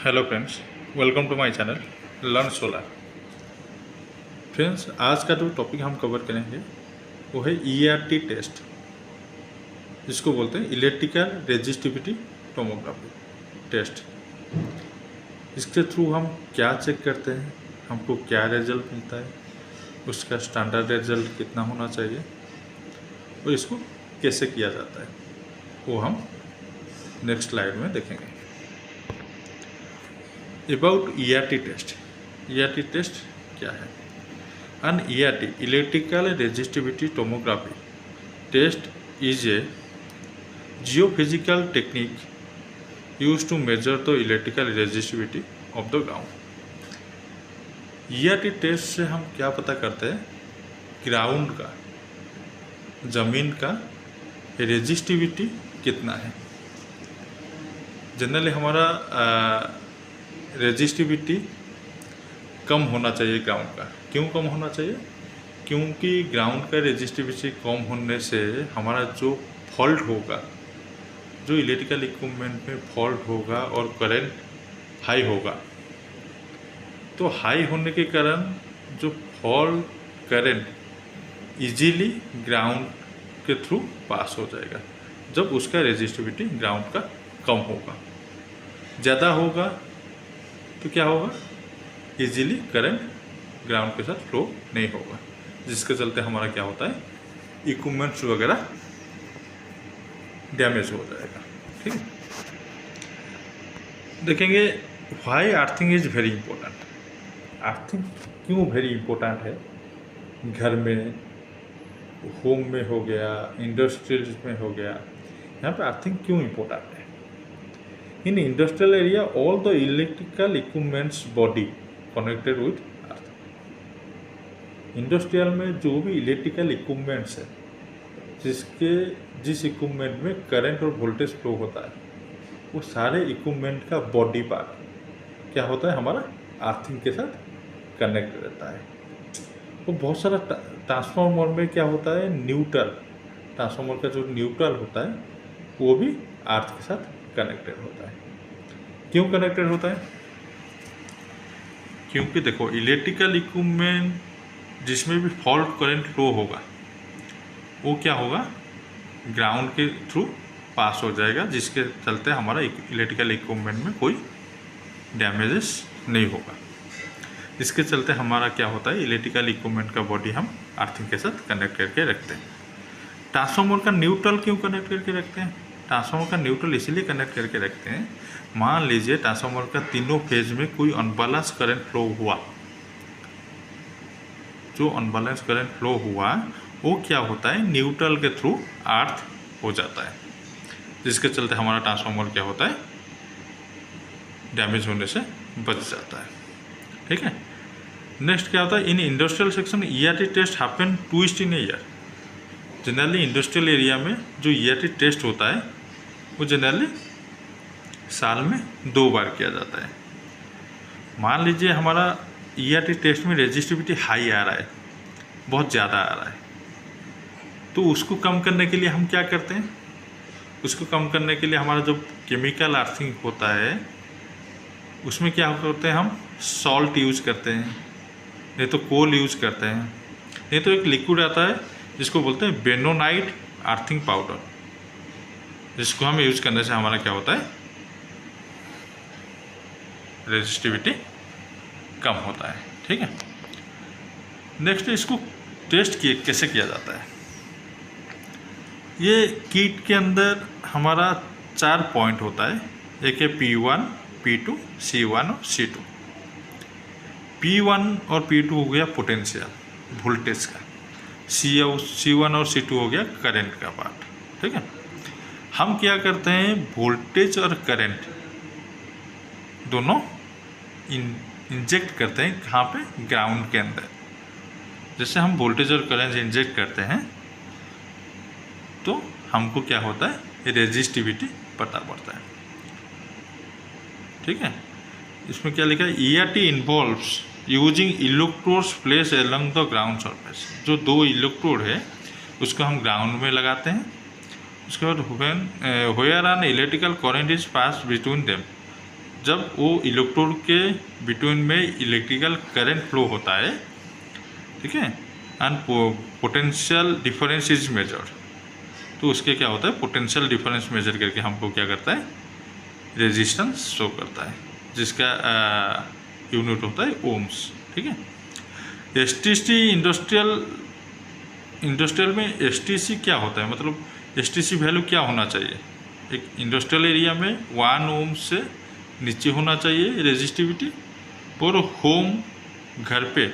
Hello friends, welcome to my channel learn solar. Friends, आज का जो टॉपिक हम कवर करेंगे वो है ईआरटी टेस्ट, जिसको बोलते हैं इलेक्ट्रिकल रेजिस्टिविटी टोमोग्राफी टेस्ट। इसके थ्रू हम क्या चेक करते हैं, हमको क्या रिजल्ट मिलता है, उसका स्टैंडर्ड रिजल्ट कितना होना चाहिए और इसको कैसे किया जाता है, वो हम नेक्स्ट स्लाइड में देखेंगे। About ERT test. ERT test क्या है? An ERT electrical resistivity tomography test is a geophysical technique used to measure the electrical resistivity of the ground. ERT test से हम क्या पता करते हैं? ग्राउंड का, ज़मीन का रेजिस्टिविटी कितना है। जनरली हमारा रेजिस्टिविटी कम होना चाहिए ग्राउंड का। क्यों कम होना चाहिए? क्योंकि ग्राउंड का रेजिस्टिविटी कम होने से हमारा जो फॉल्ट होगा, जो इलेक्ट्रिकल इक्विपमेंट में फॉल्ट होगा और करंट हाई होगा, तो हाई होने के कारण जो फॉल्ट करंट इजीली ग्राउंड के थ्रू पास हो जाएगा जब उसका रेजिस्टिविटी ग्राउंड का कम होगा। ज़्यादा होगा तो क्या होगा? इजीली करंट ग्राउंड के साथ फ्लो नहीं होगा, जिसके चलते हमारा क्या होता है, इक्विपमेंट्स वगैरह डैमेज हो जाएगा। ठीक है, देखेंगे why earthing is very important. Earthing क्यों वेरी इंपॉर्टेंट है? घर में, होम में हो गया, इंडस्ट्रियल में हो गया, यहाँ पे अर्थिंग क्यों इंपॉर्टेंट है? In industrial area, all the electrical equipments body connected with earth. Industrial में जो भी इलेक्ट्रिकल इक्विपमेंट्स है, जिस इक्विपमेंट में करंट और वोल्टेज फ्लो होता है, वो सारे इक्विपमेंट का बॉडी पार्ट क्या होता है, हमारा अर्थिंग के साथ कनेक्ट रहता है। वो बहुत सारा ट्रांसफार्मर में क्या होता है, न्यूट्रल, ट्रांसफार्मर का जो न्यूट्रल होता है वो भी अर्थ के साथ कनेक्टेड होता है। क्यों कनेक्टेड होता है? क्योंकि देखो, इलेक्ट्रिकल इक्विपमेंट जिसमें भी फॉल्ट करंट फ्लो होगा वो क्या होगा, ग्राउंड के थ्रू पास हो जाएगा, जिसके चलते हमारा इलेक्ट्रिकल इक्विपमेंट में कोई डैमेजेस नहीं होगा। इसके चलते हमारा क्या होता है, इलेक्ट्रिकल इक्विपमेंट का बॉडी हम अर्थिंग के साथ कनेक्ट करके रखते हैं। ट्रांसफार्मर का न्यूट्रल क्यों कनेक्ट करके रखते हैं? ट्रांसफार्मर का न्यूट्रल इसलिए कनेक्ट करके रखते हैं, मान लीजिए ट्रांसफार्मर का तीनों फेज में कोई अनबैलेंस करंट फ्लो हुआ, जो अनबैलेंस करंट फ्लो हुआ वो क्या होता है, न्यूट्रल के थ्रू अर्थ हो जाता है, जिसके चलते हमारा ट्रांसफार्मर क्या होता है, डैमेज होने से बच जाता है। ठीक है, नेक्स्ट क्या होता है, in industrial section ERT test happen twice in year. Generally industrial area में जो ईआरटी टेस्ट होता है वो जनरली साल में 2 बार किया जाता है। मान लीजिए हमारा ईआरटी टेस्ट में रेजिस्टिविटी हाई आ रहा है, बहुत ज़्यादा आ रहा है, तो उसको कम करने के लिए हम क्या करते हैं? उसको कम करने के लिए हमारा जो केमिकल अर्थिंग होता है उसमें क्या करते हैं, हम सॉल्ट यूज करते हैं, नहीं तो कोल यूज करते हैं, नहीं तो एक लिक्विड आता है जिसको बोलते हैं बेनोनाइट अर्थिंग पाउडर, जिसको हम यूज करने से हमारा क्या होता है, रेजिस्टिविटी कम होता है। ठीक है, नेक्स्ट इसको टेस्ट कैसे किया जाता है। ये किट के अंदर हमारा 4 पॉइंट होता है, एक है P1, P2, C1 और C2। P1 और P2 हो गया पोटेंशियल वोल्टेज का, C1 और C2 हो गया करंट का पार्ट। ठीक है, हम क्या करते हैं, वोल्टेज और करंट दोनों इंजेक्ट करते हैं, कहाँ पे, ग्राउंड के अंदर। जैसे हम वोल्टेज और करंट इंजेक्ट करते हैं तो हमको क्या होता है, रेजिस्टिविटी पता पड़ता है। ठीक है, इसमें क्या लिखा है, ERT involves using electrodes place along the ground surface. जो 2 इलेक्ट्रोड है उसको हम ग्राउंड में लगाते हैं, उसके बाद where an electrical current is pass between them, जब वो इलेक्ट्रोड के बिटवीन में इलेक्ट्रिकल करंट फ्लो होता है, ठीक है, and potential difference is measured, तो उसके क्या होता है, पोटेंशियल डिफरेंस मेजर करके हमको क्या करता है, रेजिस्टेंस शो करता है, जिसका यूनिट होता है ओम्स, ठीक है। एसटीसी इंडस्ट्रियल में एसटीसी क्या होता है, मतलब एसटीसी वैल्यू क्या होना चाहिए, एक इंडस्ट्रियल एरिया में 1 ओम से नीचे होना चाहिए रेजिस्टिविटी, और होम घर पे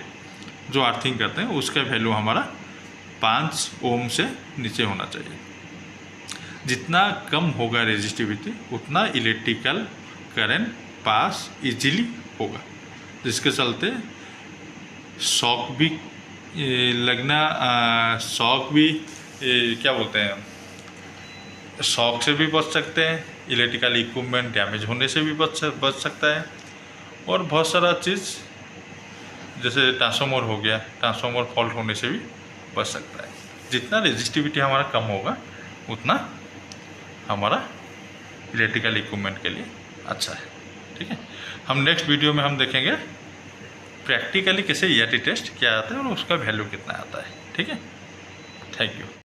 जो अर्थिंग करते हैं उसका वैल्यू हमारा 5 ओम से नीचे होना चाहिए। जितना कम होगा रेजिस्टिविटी उतना इलेक्ट्रिकल करंट पास इजीली होगा, जिसके चलते शॉक भी लगना, शॉक भी क्या बोलते हैं, शॉक से भी बच सकते हैं, इलेक्ट्रिकल इक्विपमेंट डैमेज होने से भी बच सकता है, और बहुत सारा चीज़ जैसे ट्रांसफार्मर हो गया, ट्रांसफार्मर फॉल्ट होने से भी बच सकता है। जितना रेजिस्टिविटी हमारा कम होगा उतना हमारा इलेक्ट्रिकल इक्विपमेंट के लिए अच्छा है, ठीक है। हम नेक्स्ट वीडियो में हम देखेंगे प्रैक्टिकली कैसे ERT टेस्ट क्या आता है और उसका वैल्यू कितना आता है, ठीक है। Thank you.